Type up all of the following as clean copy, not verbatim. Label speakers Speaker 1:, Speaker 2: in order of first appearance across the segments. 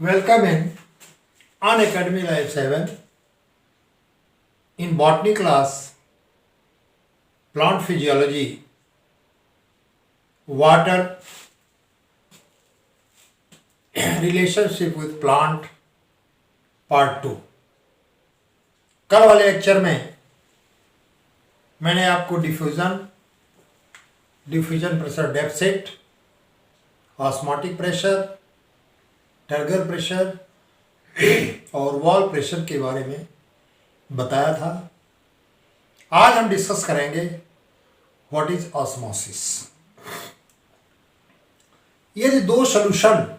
Speaker 1: Welcome in Unacademy Life 7. In botany class, plant physiology, water relationship with plant, part 2। कल वाले lecture में मैंने आपको diffusion pressure deficit, osmotic pressure, turgor pressure और wall pressure के बारे में बताया था। आज हम डिस्कस करेंगे व्हाट इज ऑस्मोसिस। यदि दो सॉल्यूशन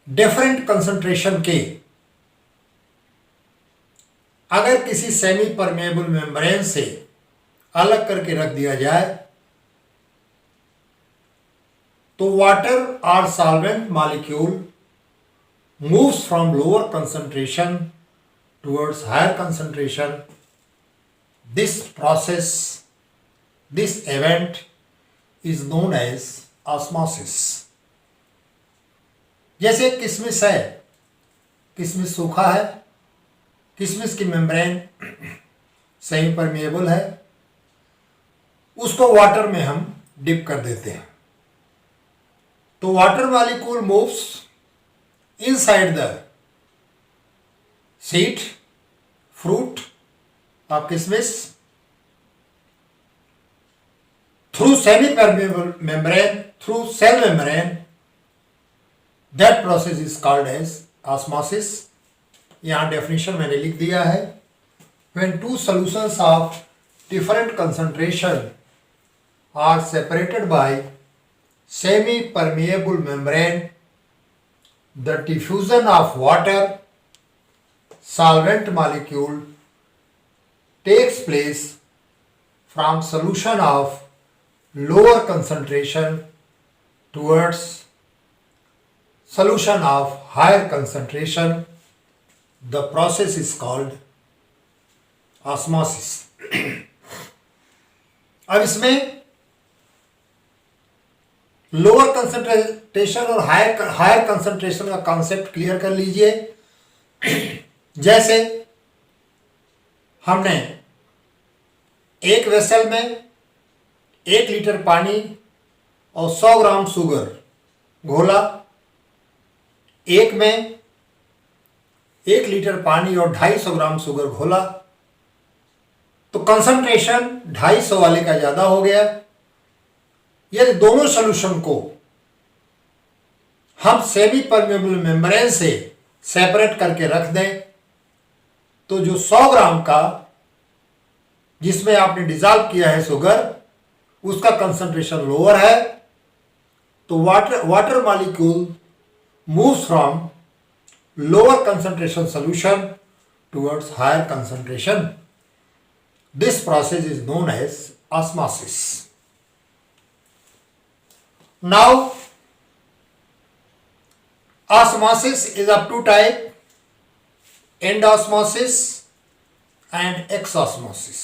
Speaker 1: डिफरेंट कंसंट्रेशन के अगर किसी सेमी परमेएबल मेम्ब्रेन से अलग करके रख दिया जाए तो वाटर और solvent molecule moves from lower concentration towards higher concentration. This process, this event is known as osmosis. जैसे किशमिश है, किशमिश सूखा है, किशमिश की मेम्ब्रेन सेमी परमेएबल है, उसको वाटर में हम डिप कर देते हैं तो water molecule moves inside the seed, fruit of kismis through semi-permeable membrane, through cell membrane. That process is called as osmosis. यहाँ definition मैंने लिख दिया है। When two solutions of different concentration are separated by semi-permeable membrane, the diffusion of water solvent molecule takes place from solution of lower concentration towards solution of higher concentration. The process is called osmosis. अब इसमें lower concentration और higher concentration का concept clear कर लीजिए। जैसे हमने एक vessel में 1 लीटर पानी और 100 ग्राम शुगर घोला, एक में 1 लीटर पानी और 250 ग्राम शुगर घोला तो कंसंट्रेशन 250 वाले का ज्यादा हो गया। यदि दोनों सॉल्यूशन को हम सेमी परमेएबल मेम्ब्रेन से सेपरेट करके रख दें तो जो 100 ग्राम का जिसमें आपने डिसॉल्व किया है शुगर, उसका कंसंट्रेशन लोअर है तो water molecule moves from lower concentration solution towards higher concentration. This process is known as osmosis. Now, osmosis is of two types, endosmosis and exosmosis.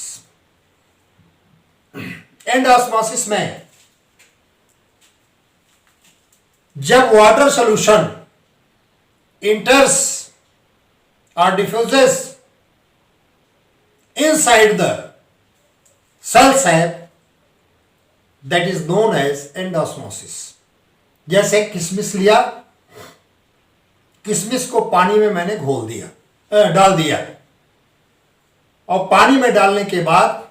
Speaker 1: Endosmosis में जब water solution enters or diffuses inside the cell sac, that is known as endosmosis. जैसे किशमिश लिया, किशमिश को पानी में मैंने डाल दिया और पानी में डालने के बाद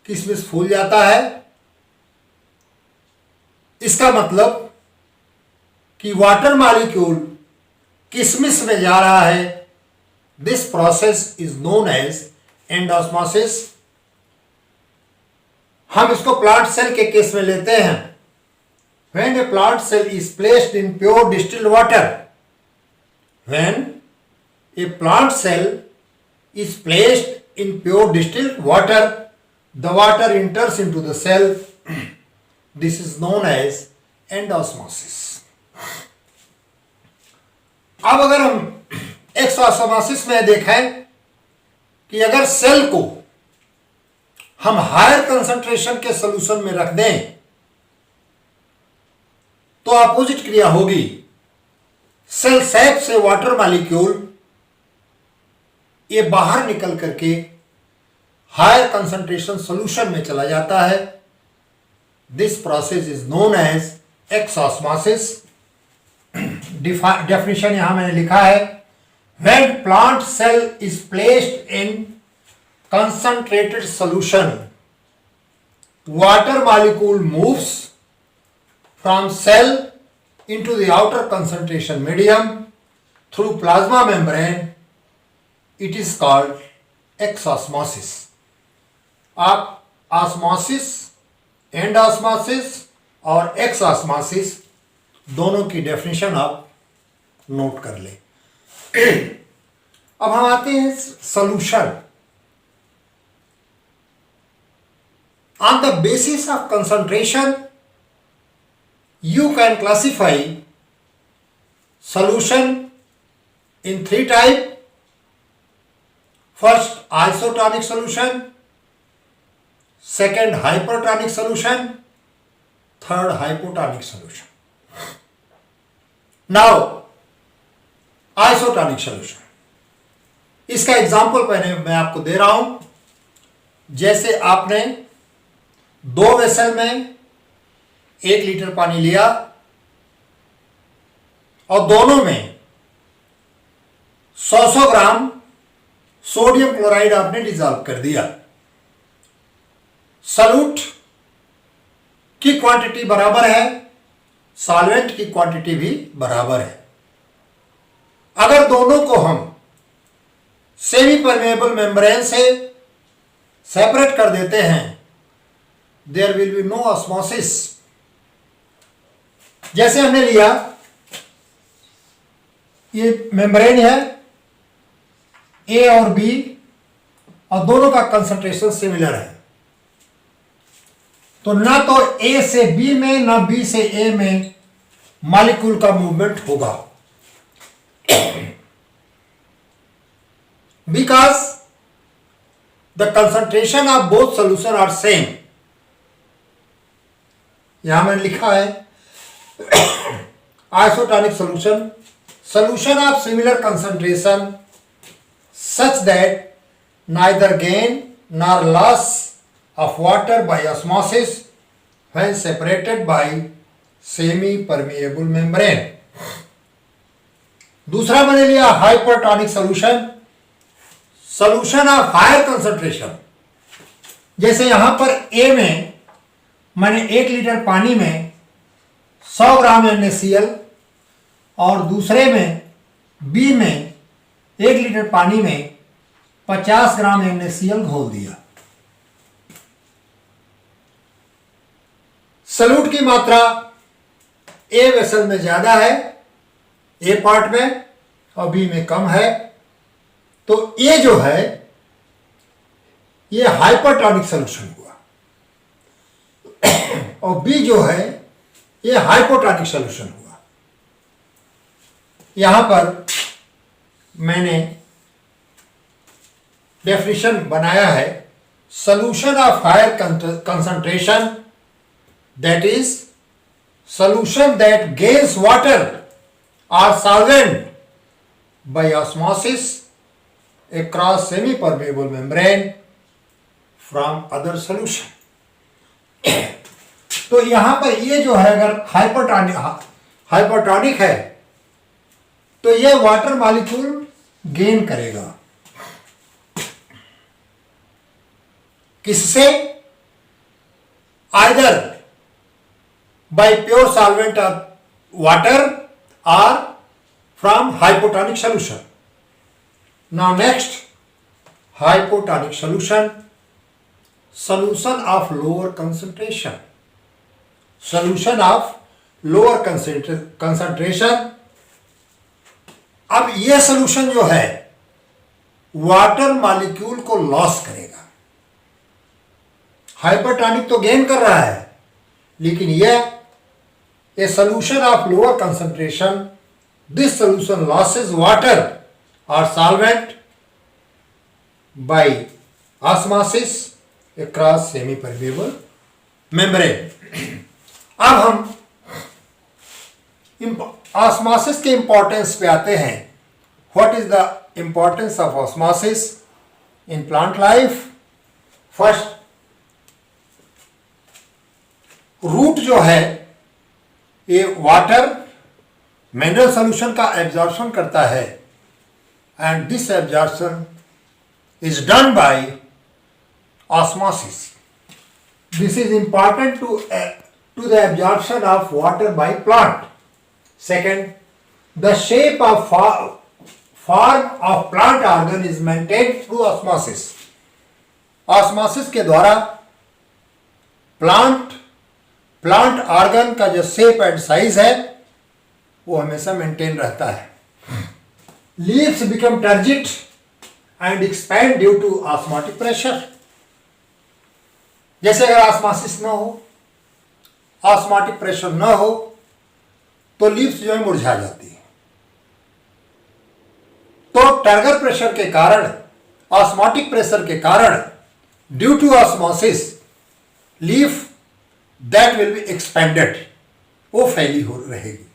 Speaker 1: किशमिश फूल जाता है। इसका मतलब कि वाटर मॉलिक्यूल किशमिश में जा रहा है। This process is known as endosmosis. हम इसको प्लांट सेल के केस में लेते हैं। When a plant cell is placed in pure distilled water, when a plant cell is placed in pure distilled water, the water enters into the cell. This is known as endosmosis. अब अगर हम एक्सोसमोसिस में देखें कि अगर cell को हम higher concentration के सॉल्यूशन में रख दें तो अपोजिट क्रिया होगी। सेल सैप से वाटर मॉलिक्यूल ये बाहर निकल करके हायर कंसंट्रेशन सॉल्यूशन में चला जाता है. This process is known as exosmosis. Definition यहां मैंने लिखा है, when plant cell is placed in concentrated solution, water molecule moves from cell into the outer concentration medium through plasma membrane. It is called exosmosis. आप osmosis, endosmosis और एक्सऑस्मोसिस दोनों की definition आप note कर लें. अब हम आते हैं solution. On the basis of concentration, you can classify solution in three types. First, isotonic solution. Second, hypertonic solution. Third, hypotonic solution. Now, isotonic solution. इसका एग्जाम्पल मैं आपको दे रहा हूं. जैसे आपने 2 वेसल में 1 लीटर पानी लिया और दोनों में 100 ग्राम सोडियम क्लोराइड आपने डिजॉल्व कर दिया. सॉल्यूट की क्वांटिटी बराबर है, सॉल्वेंट की क्वांटिटी भी बराबर है. अगर दोनों को हम सेमी परमेएबल मेम्ब्रेन से सेपरेट कर देते हैं, there will be no osmosis. जैसे हमने लिया, ये मेम्ब्रेन है ए और बी और दोनों का कंसंट्रेशन सिमिलर है, तो ना तो ए से बी में ना बी से ए में मॉलिक्यूल का मूवमेंट होगा. Because the concentration of both solution are same. यहां मैंने लिखा है isotonic solution, solution of similar concentration such that neither gain nor loss of water by osmosis when separated by semi permeable membrane. दूसरा मैंने लिया hypertonic solution, solution of higher concentration. जैसे यहां पर ए में मैंने 1 लीटर पानी में 100 ग्राम NaCl और दूसरे में बी में 1 लीटर पानी में 50 ग्राम NaCl घोल दिया. सॉल्यूट की मात्रा ए वेसल में ज्यादा है, ए पार्ट में, और बी में कम है, तो ए जो है ये हाइपरटोनिक सॉल्यूशन हुआ और बी जो है ये हाइपोटोनिक सॉल्यूशन हुआ. यहां पर मैंने डेफिनेशन बनाया है, solution of higher concentration that is solution that gains water और solvent by osmosis across semi permeable membrane from other solution. तो यहां पर ये जो है अगर हाइपरटोनिक है तो ये वाटर मॉलिक्यूल गेन करेगा. किससे? Either by pure solvent of water or from hypotonic solution. Now next, hypotonic solution, solution of lower concentration. Solution of lower concentration. अब ये solution जो है वाटर मॉलिक्यूल को लॉस करेगा. हाइपरटोनिक तो गेन कर रहा है, लेकिन ये solution of lower concentration, this solution losses water or solvent by osmosis across semi-permeable membrane. अब हम ऑस्मोसिस के इंपॉर्टेंस पे आते हैं। What is the importance of osmosis in plant life? First, root जो है ये वाटर मिनरल सॉल्यूशन का एब्जॉर्प्शन करता है, and this absorption is done by osmosis. This is important to the absorption of water by plant. Second, the shape of form of plant organ is maintained through osmosis. Osmosis के द्वारा plant organ का जो shape and size है वो हमेशा maintain रहता है। Leaves become turgid and expand due to osmotic pressure. जैसे अगर ऑस्मोसिस न हो, ऑस्मोटिक प्रेशर न हो, तो लीव्स जो है मुरझा जाती है। तो टर्गर प्रेशर के कारण, ऑस्मोटिक प्रेशर के कारण, due to osmosis, leaf that will be expanded, वो फैली हो रहेगी।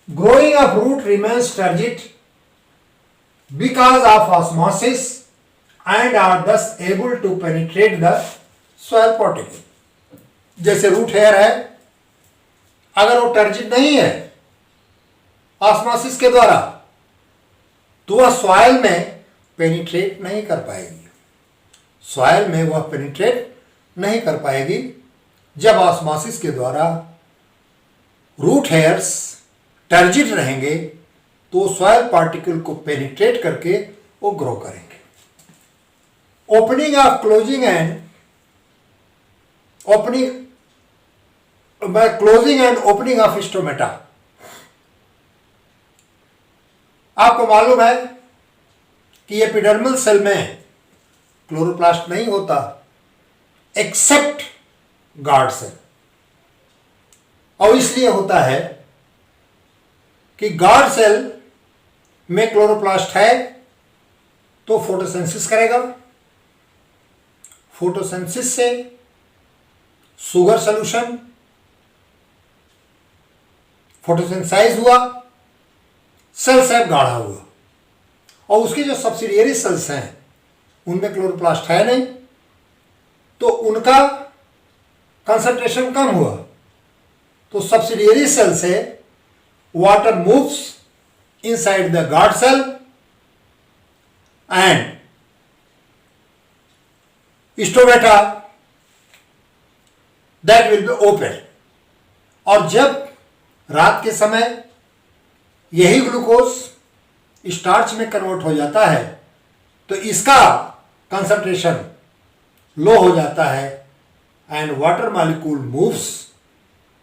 Speaker 1: Growing of root remains turgid because of osmosis and are thus able to penetrate the soil particle. जैसे रूट हेयर है, अगर वो टर्जिड नहीं है ऑस्मोसिस के द्वारा, तो वह सॉइल में पेनिट्रेट नहीं कर पाएगी। सॉइल में वह पेनिट्रेट नहीं कर पाएगी। जब ऑस्मोसिस के द्वारा रूट हेयर्स टर्जिड रहेंगे तो सॉइल पार्टिकल को पेनिट्रेट करके वो ग्रो करेंगे। Opening of closing and closing and opening of stomata. आपको मालूम है कि एपिडर्मल सेल में क्लोरोप्लास्ट नहीं होता एक्सेप्ट गार्ड सेल, और इसलिए होता है कि गार्ड सेल में क्लोरोप्लास्ट है तो फोटोसिंथेसिस करेगा। फोटोसिंथेसिस से शुगर सॉल्यूशन फोटोसिंथेसाइज हुआ, सेल सेप गाढ़ा हुआ, और उसके जो सब्सिडियरी सेल्स हैं उनमें क्लोरोप्लास्ट है नहीं, तो उनका कंसंट्रेशन कम हुआ, तो सब्सिडियरी सेल से water moves inside the guard cell and stomata that will be open. और जब रात के समय यही ग्लूकोज स्टार्च में कन्वर्ट हो जाता है तो इसका कंसंट्रेशन लो हो जाता है, and water molecule moves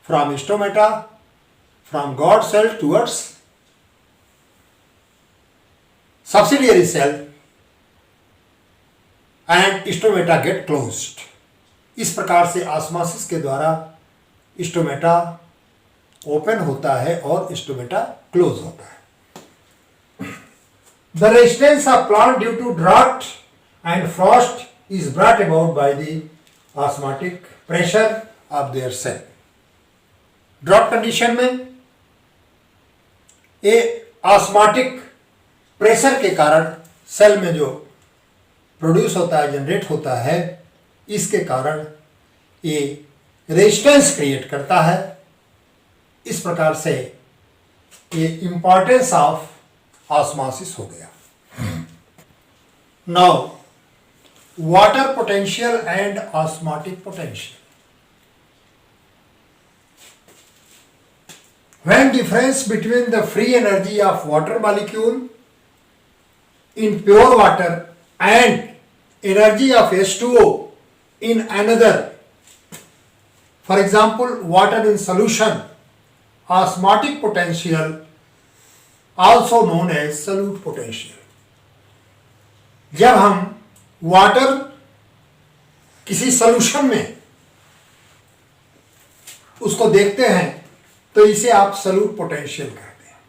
Speaker 1: from stomata from guard cell towards subsidiary cell and stomata get closed. इस प्रकार से ऑस्मोसिस के द्वारा स्टोमेटा ओपन होता है और स्टोमेटा क्लोज होता है। The resistance of plant due to draft and frost is brought about by the osmotic pressure of their cell. Drop condition में ये ऑस्मोटिक प्रेशर के कारण सेल में जो प्रोड्यूस होता है, जनरेट होता है, इसके कारण ये रेजिस्टेंस क्रिएट करता है। इस प्रकार से ये इंपॉर्टेंस ऑफ ऑस्मोसिस हो गया। Now water potential and osmotic potential. When difference between the free energy of water molecule in pure water and energy of H2O in another, for example water in solution, osmotic potential also known as solute potential। जब हम water किसी solution में उसको देखते हैं तो इसे आप सॉल्यूट पोटेंशियल कहते हैं।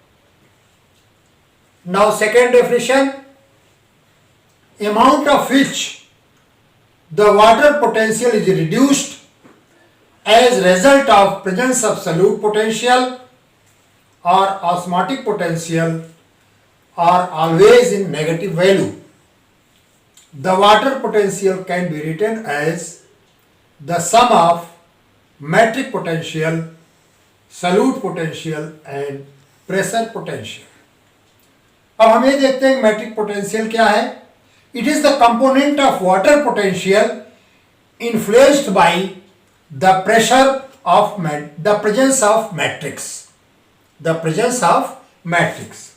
Speaker 1: Now second definition, amount of which the water potential is reduced as result of presence of solute potential or osmotic potential are always in negative value. The water potential can be written as the sum of metric potential, solute potential and pressure potential. अब हम ये देखते हैं metric potential क्या है. It is the component of water potential influenced by the pressure of the presence of matrix. The presence of matrix.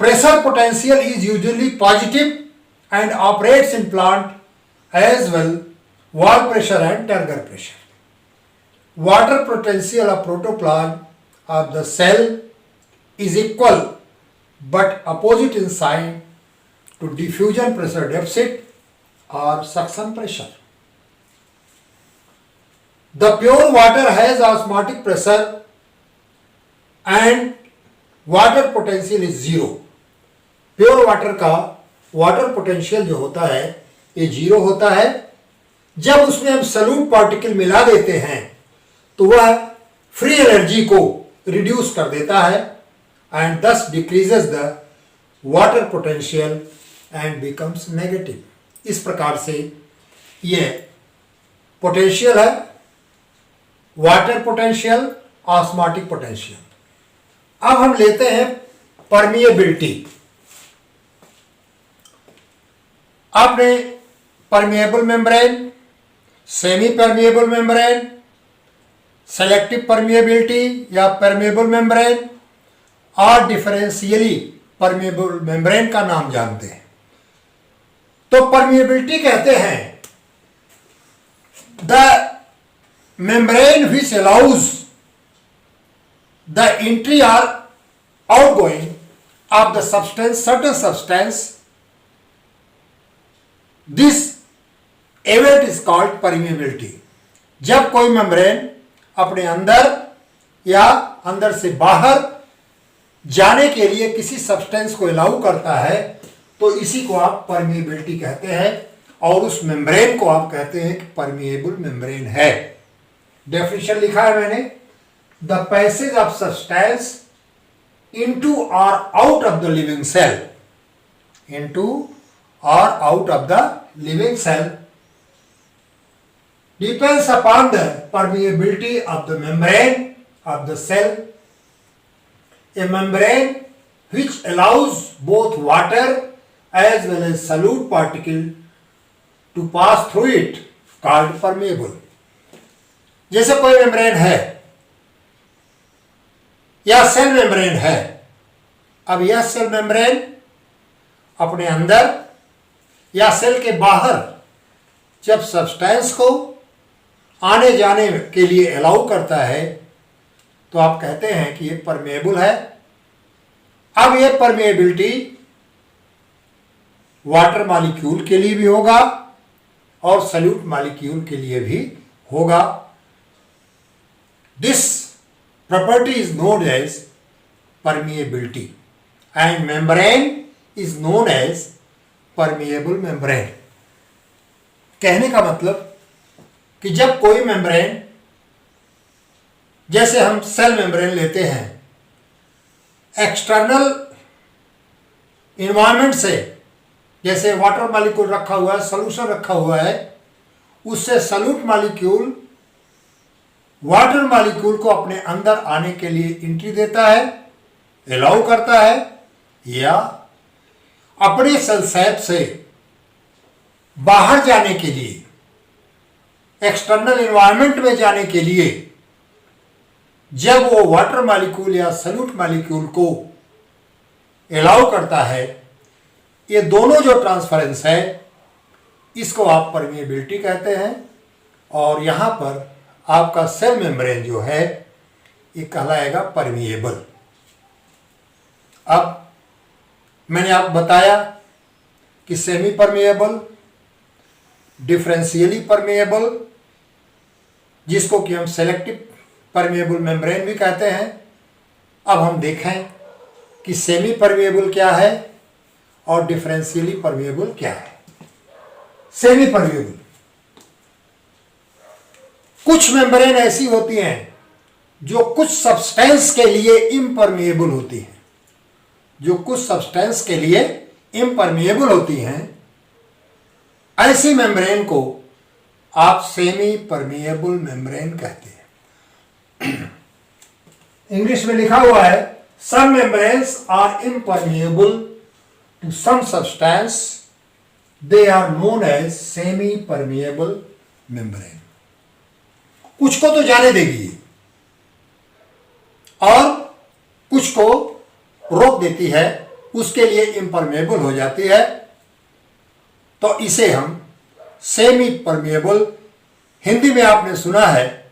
Speaker 1: Pressure potential is usually positive and operates in plant as well wall pressure and turgor pressure. Water potential of protoplasm of the cell is equal but opposite in sign to diffusion pressure deficit or suction pressure. The pure water has osmotic pressure and water potential is zero. Pure water का water potential जो होता है ये zero होता है. जब उसमें हम सॉल्यूट पार्टिकल मिला देते हैं तो वह फ्री एनर्जी को रिड्यूस कर देता है एंड दस decreases the water potential and becomes negative. इस प्रकार से ये पोटेंशियल है, वाटर पोटेंशियल, ऑस्मोटिक पोटेंशियल. अब हम लेते हैं परमिएबिलिटी. आपने permeable membrane, semi permeable membrane, selective permeability या परमिएबल मेम्ब्रेन और डिफरेंशियली परमिएबल मेम्ब्रेन का नाम जानते हैं. तो परमिएबिलिटी कहते हैं the membrane which allows the entry और outgoing of the substance, certain substance. This event is called permeability. जब कोई मेम्ब्रेन अपने अंदर या अंदर से बाहर जाने के लिए किसी सब्सटेंस को अलाउ करता है तो इसी को आप परमिएबिलिटी कहते हैं और उस मेम्ब्रेन को आप कहते हैं कि परमिएबल मेम्ब्रेन है. डेफिनेशन लिखा है मैंने. The passage of substance into or out of the living cell, into or out of the living cell depends upon the permeability of the membrane of the cell. A membrane which allows both water as well as solute particle to pass through it called permeable. जैसे कोई membrane है या cell membrane है. अब यह cell membrane अपने अंदर या सेल के बाहर जब सब्सटेंस को आने जाने के लिए अलाउ करता है तो आप कहते हैं कि ये परमेएबल है. अब ये परमेएबिलिटी वाटर मॉलिक्यूल के लिए भी होगा और सॉल्यूट मॉलिक्यूल के लिए भी होगा. This property is known as permeability and membrane is known as permeable membrane. कहने का मतलब कि जब कोई मेम्ब्रेन, जैसे हम सेल मेम्ब्रेन लेते हैं, एक्सटर्नल इन्वायरमेंट से, जैसे वाटर मॉलिक्यूल रखा हुआ है, सॉल्यूशन रखा हुआ है, उससे सॉल्यूट मॉलिक्यूल वाटर मॉलिक्यूल को अपने अंदर आने के लिए एंट्री देता है, अलाउ करता है, या अपने सेल सैप से बाहर जाने के लिए, एक्सटर्नल एनवायरनमेंट में जाने के लिए जब वो वाटर मॉलिक्यूल या सॉल्यूट मॉलिक्यूल को अलाउ करता है, ये दोनों जो ट्रांसफरेंस है इसको आप परमिएबिलिटी कहते हैं. और यहाँ पर आपका सेल मेम्ब्रेन जो है ये कहलाएगा परमिएबल. अब मैंने आपको बताया कि सेमी परमिएबल, डिफरेंशियली परमिएबल, जिसको कि हम सेलेक्टिव परमिएबल मेम्ब्रेन भी कहते हैं. अब हम देखें कि सेमी परमिएबल क्या है और डिफरेंशियली परमिएबल क्या है. सेमी परमिएबल कुछ मेम्ब्रेन ऐसी होती हैं जो कुछ सब्सटेंस के लिए इम्परमिएबल होती हैं, जो कुछ सब्सटेंस के लिए इम्परमिएबल होती हैं, ऐसी मेम्ब्रेन को आप सेमी परमिएबल मेम्ब्रेन कहते हैं। इंग्लिश में लिखा हुआ है some membranes are impermeable to some substance, they are known as semi permeable membrane. कुछ को तो जाने देगी और कुछ को रोक देती है, उसके लिए इम्परमिएबल हो जाती है, तो इसे हम सेमी परमिएबल, हिंदी में आपने सुना है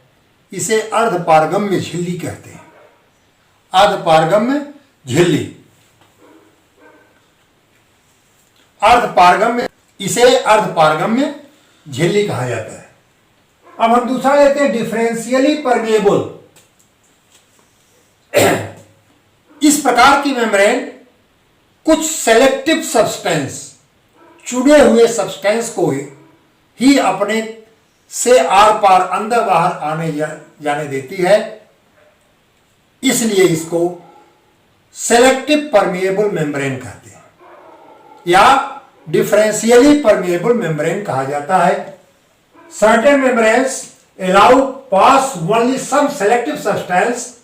Speaker 1: इसे अर्धपारगम्य झिल्ली कहते हैं। अर्धपारगम्य झिल्ली, अर्धपारगम्य, इसे अर्धपारगम्य झिल्ली कहा जाता है। अब हम दूसरा लेते हैं डिफरेंशियली परमिएबल। इस प्रकार की मेम्ब्रेन कुछ सेलेक्टिव सब्सटेंस, चुने हुए सब्सटेंस को ही अपने से आर पार अंदर बाहर आने जाने देती है, इसलिए इसको सेलेक्टिव परमिएबल मेम्ब्रेन कहते हैं या डिफरेंशियली परमिएबल मेम्ब्रेन कहा जाता है। Certain membranes allow pass only some selective substance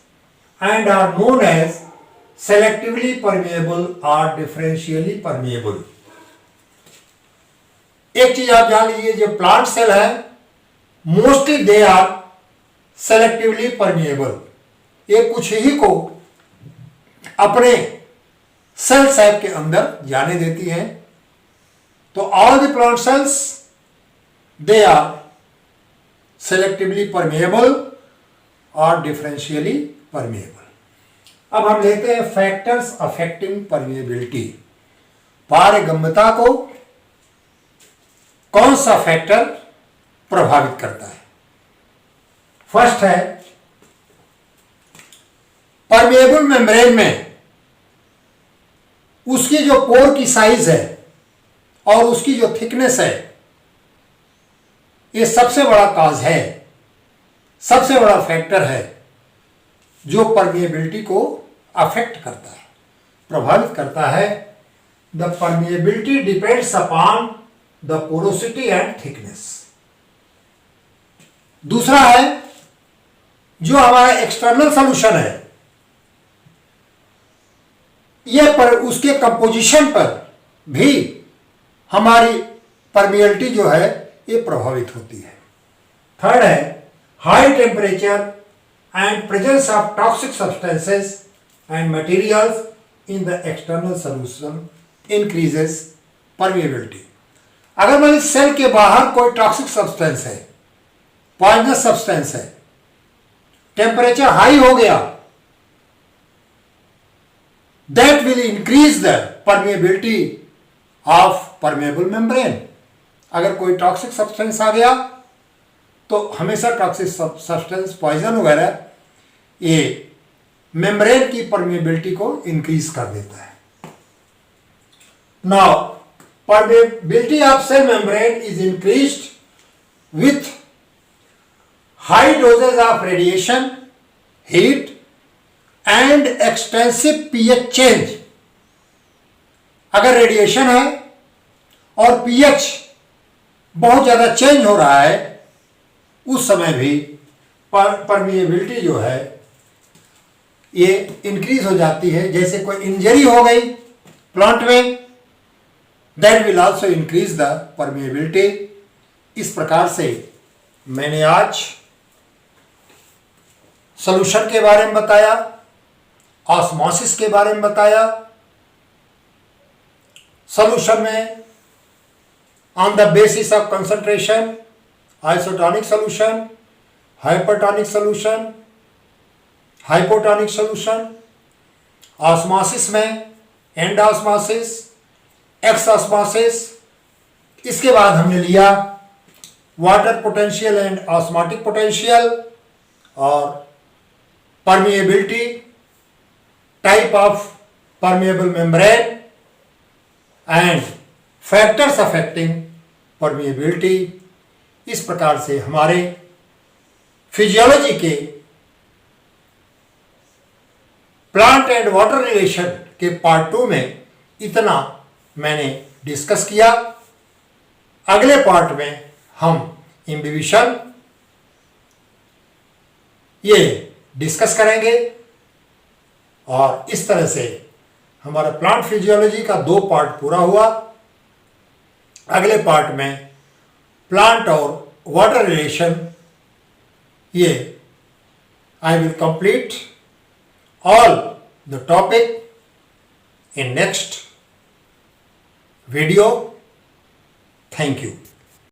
Speaker 1: and are known as selectively permeable or differentially permeable। एक चीज आप जान लीजिए, जो प्लांट सेल है mostly they are selectively permeable, ये कुछ ही को अपने सेल साइप के अंदर जाने देती हैं। तो all the plant cells they are selectively permeable और डिफरेंशियली परमिएबल। अब हम लेते हैं फैक्टर्स अफेक्टिंग परमिएबिलिटी। पारगम्यता को कौन सा फैक्टर प्रभावित करता है? फर्स्ट है परमिएबल मेम्ब्रेन में उसकी जो पोर की साइज है और उसकी जो थिकनेस है, ये सबसे बड़ा काज है, सबसे बड़ा फैक्टर है जो परमिएबिलिटी को अफेक्ट करता है, प्रभावित करता है। The permeability depends upon the porosity and thickness. दूसरा है जो हमारा एक्सटर्नल सॉल्यूशन है, यह पर उसके कंपोजिशन पर भी हमारी परमिएबिलिटी जो है ये प्रभावित होती है। थर्ड है high temperature and presence of toxic substances and materials in the external solution increases permeability। अगर मान लीजिए सेल के बाहर कोई टॉक्सिक सब्सटेंस है, पॉइजनस सब्सटेंस है, टेम्परेचर हाई हो गया, that will increase the permeability of permeable membrane। अगर कोई टॉक्सिक सब्सटेंस आ गया तो हमेशा टॉक्सिक सब्सटेंस, पॉइजन वगैरह, ये मेम्ब्रेन की परमिएबिलिटी को इंक्रीज कर देता है। Now permeability of cell membrane is increased with high doses of radiation, heat and extensive pH change. अगर रेडिएशन है और पीएच बहुत ज्यादा चेंज हो रहा है, उस समय भी परमिएबिलिटी जो है ये इंक्रीज हो जाती है। जैसे कोई इंजरी हो गई प्लांट में, that will also increase the permeability. इस प्रकार से मैंने आज सॉल्यूशन के बारे में बताया, ऑस्मोसिस के बारे में बताया। सॉल्यूशन में on the basis of concentration, isotonic solution, hypertonic solution, hypotonic solution. Osmosis में एंड ऑस्मोसिस, एक्स ऑस्मोसिस। इसके बाद हमने लिया water potential and osmotic potential और permeability, type of permeable membrane and factors affecting permeability. इस प्रकार से हमारे फिजियोलॉजी के प्लांट एंड वाटर रिलेशन के पार्ट 2 में इतना मैंने डिस्कस किया। अगले पार्ट में हम इम्बिबिशन ये डिस्कस करेंगे और इस तरह से हमारा प्लांट फिजियोलॉजी का 2 पार्ट पूरा हुआ। अगले पार्ट में प्लांट और वाटर रिलेशन ये I will complete all the topic in next video. Thank you.